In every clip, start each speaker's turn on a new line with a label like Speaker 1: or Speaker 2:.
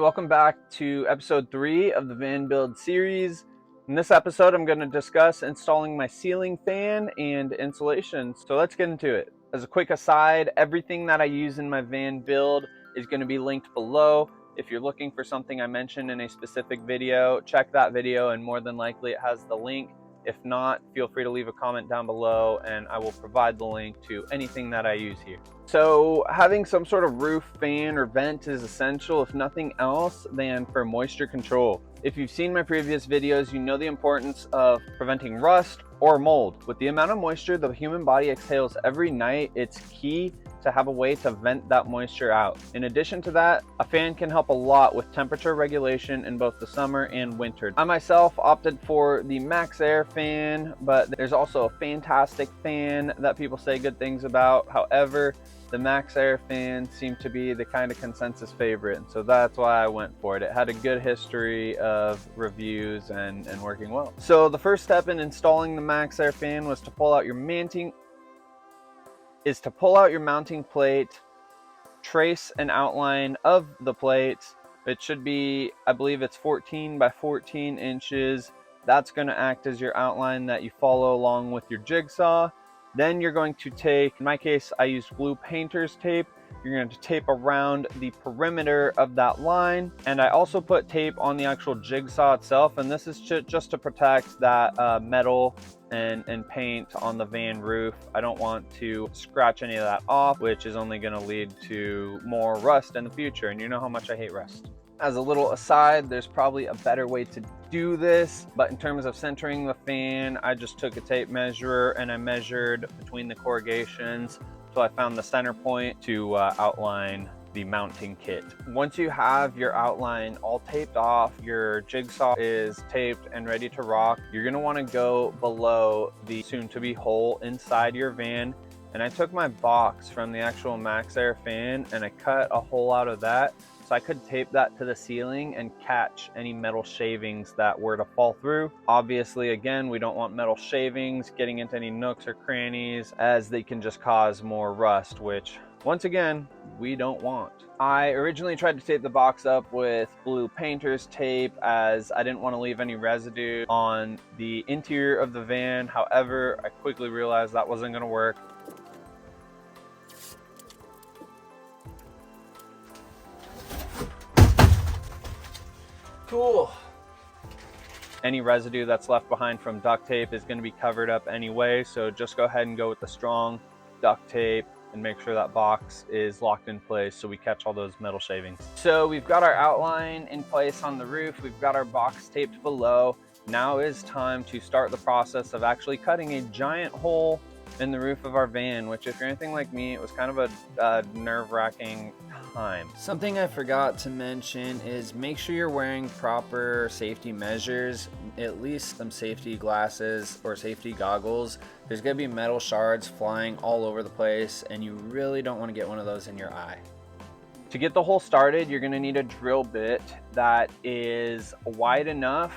Speaker 1: Welcome back to episode 3 of the van build series. In this episode, I'm going to discuss installing my ceiling fan and insulation. So let's get into it. As a quick aside, everything that I use in my van build is going to be linked below. If you're looking for something I mentioned in a specific video, check that video and more than likely it has the link. If not, feel free to leave a comment down below and I will provide the link to anything that I use here. So having some sort of roof fan or vent is essential, if nothing else, than for moisture control. If you've seen my previous videos, you know the importance of preventing rust or mold. With the amount of moisture the human body exhales every night, it's key to have a way to vent that moisture out. In addition to that, a fan can help a lot with temperature regulation in both the summer and winter. I myself opted for the Max Air fan, but there's also a fantastic fan that people say good things about. However, the Max Air fan seemed to be the kind of consensus favorite, and so that's why I went for it. It had a good history of reviews and working well. So the first step in installing the Max Air fan was to pull out your mounting plate, trace an outline of the plate. It should be, I believe it's 14 by 14 inches. That's going to act as your outline that you follow along with your jigsaw. Then you're going to take, in my case, I used blue painter's tape. You're going to tape around the perimeter of that line. And I also put tape on the actual jigsaw itself. And this is just to protect that metal and paint on the van roof. I don't want to scratch any of that off, which is only going to lead to more rust in the future. And you know how much I hate rust. As a little aside, there's probably a better way to do this, but in terms of centering the fan, I just took a tape measure and I measured between the corrugations so I found the center point to outline the mounting kit. Once you have your outline all taped off, your jigsaw is taped and ready to rock, you're going to want to go below the soon-to-be hole inside your van. And I took my box from the actual Max Air fan and I cut a hole out of that so I could tape that to the ceiling and catch any metal shavings that were to fall through. Obviously, again, we don't want metal shavings getting into any nooks or crannies, as they can just cause more rust, which once again, we don't want. I originally tried to tape the box up with blue painter's tape as I didn't want to leave any residue on the interior of the van. However, I quickly realized that wasn't going to work. Cool. Any residue that's left behind from duct tape is going to be covered up anyway, so just go ahead and go with the strong duct tape and make sure that box is locked in place so we catch all those metal shavings. So we've got our outline in place on the roof, we've got our box taped below. Now is time to start the process of actually cutting a giant hole in the roof of our van, which if you're anything like me, it was kind of a nerve-wracking time.
Speaker 2: Something I forgot to mention is make sure you're wearing proper safety measures, at least some safety glasses or safety goggles. There's going to be metal shards flying all over the place and you really don't want to get one of those in your eye.
Speaker 1: To get the hole started, you're going to need a drill bit that is wide enough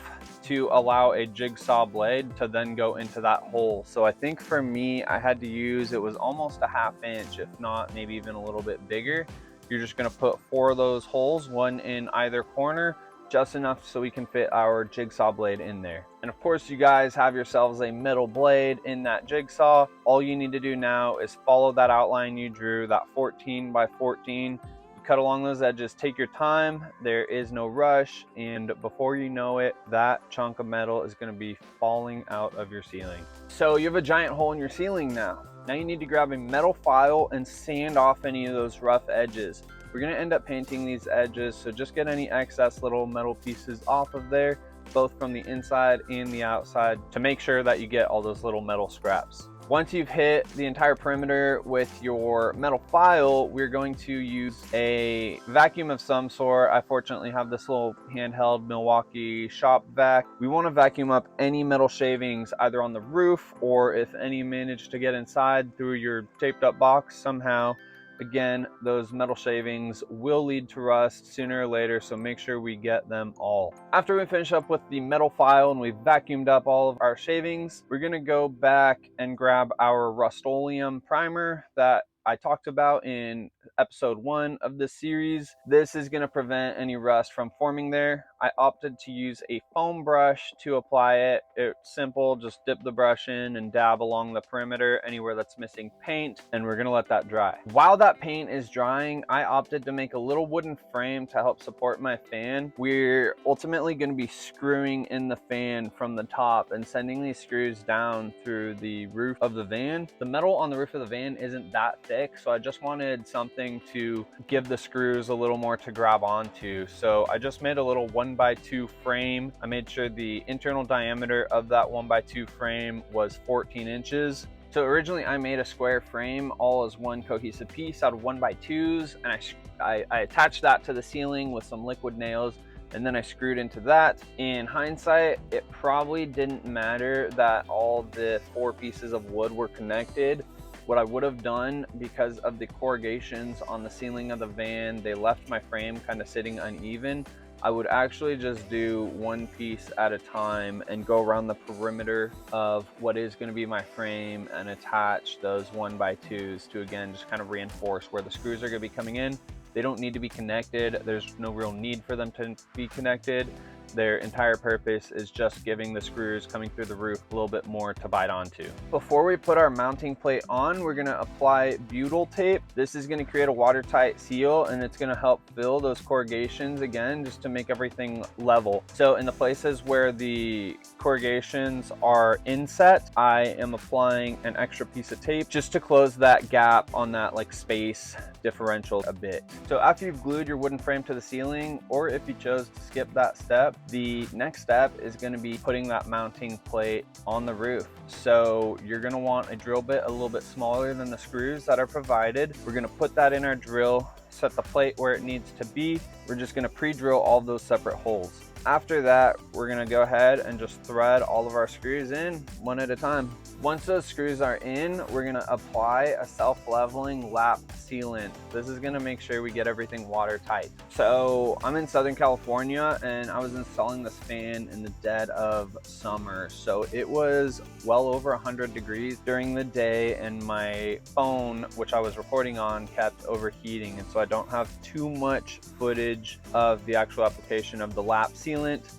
Speaker 1: to allow a jigsaw blade to then go into that hole. So I think for me, I had to use, it was almost a ½ inch, if not maybe even a little bit bigger. You're just going to put 4 of those holes, one in either corner, just enough so we can fit our jigsaw blade in there. And of course, you guys have yourselves a metal blade in that jigsaw. All you need to do now is follow that outline you drew, that 14 by 14. Cut along those edges, take your time, there is no rush, and before you know it, that chunk of metal is going to be falling out of your ceiling. So you have a giant hole in your ceiling now. Now you need to grab a metal file and sand off any of those rough edges. We're going to end up painting these edges, so just get any excess little metal pieces off of there, both from the inside and the outside, to make sure that you get all those little metal scraps. Once you've hit the entire perimeter with your metal file, we're going to use a vacuum of some sort. I fortunately have this little handheld Milwaukee shop vac. We want to vacuum up any metal shavings either on the roof or if any manage to get inside through your taped up box somehow. Again, those metal shavings will lead to rust sooner or later, so make sure we get them all. After we finish up with the metal file and we've vacuumed up all of our shavings, we're going to go back and grab our Rust-Oleum primer that I talked about in episode 1 of this series. This is going to prevent any rust from forming there. I opted to use a foam brush to apply it. It's simple, just dip the brush in and dab along the perimeter anywhere that's missing paint, and we're going to let that dry. While that paint is drying, I opted to make a little wooden frame to help support my fan. We're ultimately going to be screwing in the fan from the top and sending these screws down through the roof of the van. The metal on the roof of the van isn't that thick, so I just wanted something to give the screws a little more to grab onto. So I just made a little 1x2 frame. I made sure the internal diameter of that 1x2 frame was 14 inches. So originally I made a square frame all as one cohesive piece out of 1x2s, and I attached that to the ceiling with some liquid nails, and then I screwed into that. In hindsight, it probably didn't matter that all the 4 pieces of wood were connected. What I would have done, because of the corrugations on the ceiling of the van, they left my frame kind of sitting uneven. I would actually just do one piece at a time and go around the perimeter of what is going to be my frame and attach those 1x2s to, again, just kind of reinforce where the screws are going to be coming in. They don't need to be connected. There's no real need for them to be connected. Their entire purpose is just giving the screws coming through the roof a little bit more to bite onto. Before we put our mounting plate on, we're gonna apply butyl tape. This is gonna create a watertight seal, and it's gonna help fill those corrugations again, just to make everything level. So in the places where the corrugations are inset, I am applying an extra piece of tape just to close that gap on that like space differential a bit. So after you've glued your wooden frame to the ceiling, or if you chose to skip that step, the next step is going to be putting that mounting plate on the roof. So you're going to want a drill bit a little bit smaller than the screws that are provided. We're going to put that in our drill, set the plate where it needs to be. We're just going to pre-drill all those separate holes. After that, we're going to go ahead and just thread all of our screws in one at a time. Once those screws are in, we're going to apply a self-leveling lap sealant. This is going to make sure we get everything watertight. So I'm in Southern California, and I was installing this fan in the dead of summer. So it was well over 100 degrees during the day, and my phone, which I was recording on, kept overheating. And so I don't have too much footage of the actual application of the lap sealant,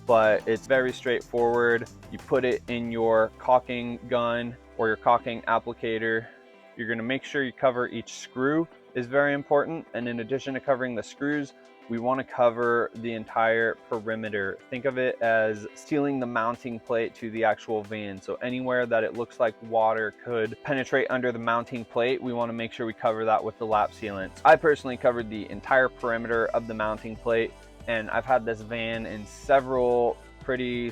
Speaker 1: but it's very straightforward. You put it in your caulking gun or your caulking applicator. You're going to make sure you cover each screw is very important. And in addition to covering the screws, we want to cover the entire perimeter. Think of it as sealing the mounting plate to the actual van. So anywhere that it looks like water could penetrate under the mounting plate, we want to make sure we cover that with the lap sealant. I personally covered the entire perimeter of the mounting plate, and I've had this van in several pretty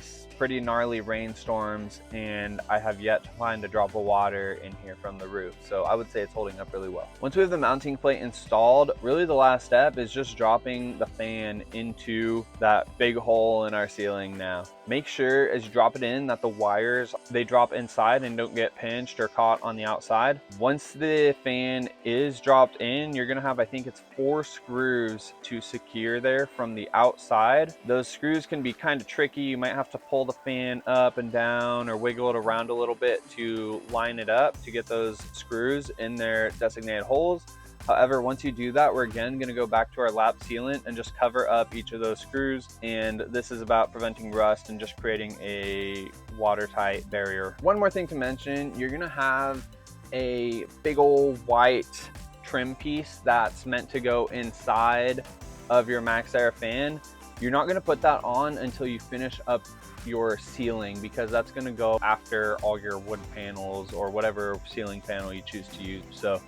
Speaker 1: gnarly rainstorms, and I have yet to find a drop of water in here from the roof. So I would say it's holding up really well. Once we have the mounting plate installed, really the last step is just dropping the fan into that big hole in our ceiling now. Make sure as you drop it in that the wires, they drop inside and don't get pinched or caught on the outside. Once the fan is dropped in, you're gonna have, I think it's 4 screws to secure there from the outside. Those screws can be kind of tricky. You might have to pull the fan up and down or wiggle it around a little bit to line it up to get those screws in their designated holes. However, once you do that, we're again going to go back to our lap sealant and just cover up each of those screws. And this is about preventing rust and just creating a watertight barrier. One more thing to mention, you're going to have a big old white trim piece that's meant to go inside of your MaxxAir fan. You're not going to put that on until you finish up your ceiling, because that's going to go after all your wood panels or whatever ceiling panel you choose to use. So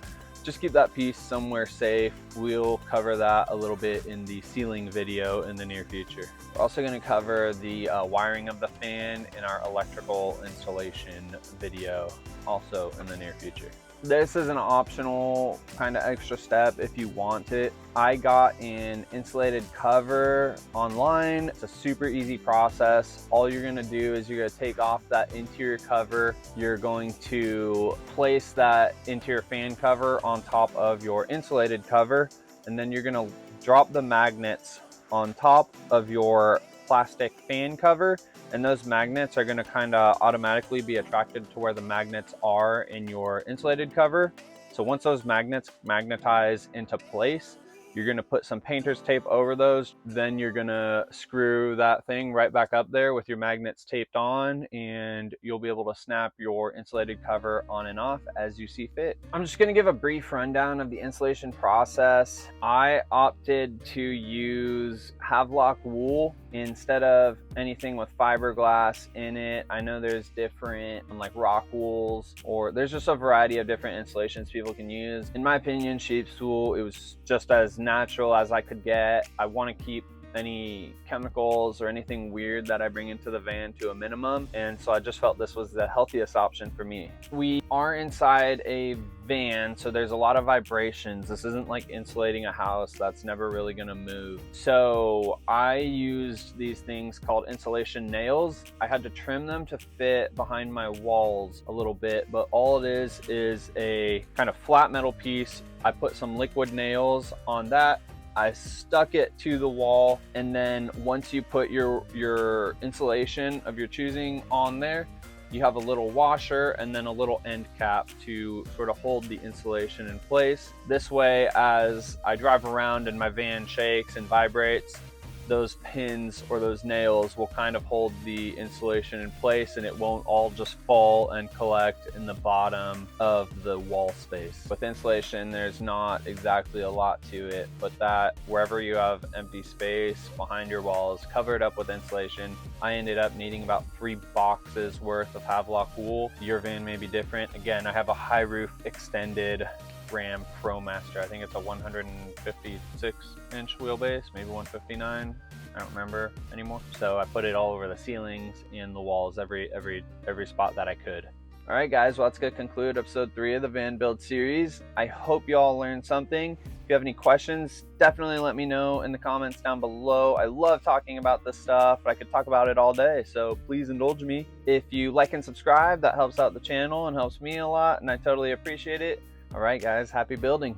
Speaker 1: just keep that piece somewhere safe. We'll cover that a little bit in the ceiling video in the near future. We're also going to cover the wiring of the fan in our electrical installation video also in the near future. This is an optional kind of extra step if you want it. I got an insulated cover online. It's a super easy process. All you're gonna do is you're gonna take off that interior cover. You're going to place that interior fan cover on top of your insulated cover, and then you're gonna drop the magnets on top of your plastic fan cover, and those magnets are going to kind of automatically be attracted to where the magnets are in your insulated cover. So once those magnets magnetize into place, you're gonna put some painter's tape over those. Then you're gonna screw that thing right back up there with your magnets taped on, and you'll be able to snap your insulated cover on and off as you see fit. I'm just gonna give a brief rundown of the installation process. I opted to use Havelock wool instead of anything with fiberglass in it. I know there's different like rock wools, or there's just a variety of different insulations people can use. In my opinion, sheep's wool, it was just as natural as I could get. I want to keep any chemicals or anything weird that I bring into the van to a minimum, and so I just felt this was the healthiest option for me. We are inside a van, so there's a lot of vibrations. This isn't like insulating a house that's never really gonna move. So I used these things called insulation nails. I had to trim them to fit behind my walls a little bit, but all it is a kind of flat metal piece. I put some liquid nails on that, I stuck it to the wall, and then once you put your insulation of your choosing on there, you have a little washer and then a little end cap to sort of hold the insulation in place. This way, as I drive around and my van shakes and vibrates, those pins or those nails will kind of hold the insulation in place, and it won't all just fall and collect in the bottom of the wall space. With insulation, there's not exactly a lot to it, but that wherever you have empty space behind your walls, cover it up with insulation. I ended up needing about 3 boxes worth of Havelock wool. Your van may be different. Again, I have a high roof extended Ram ProMaster. I think it's a 156-inch wheelbase, maybe 159. I don't remember anymore. So I put it all over the ceilings and the walls, every spot that I could. All right, guys, well, that's gonna conclude episode 3 of the van build series. I hope you all learned something. If you have any questions, definitely let me know in the comments down below. I love talking about this stuff. I could talk about it all day, so please indulge me. If you like and subscribe, that helps out the channel and helps me a lot, and I totally appreciate it. All right, guys, happy building.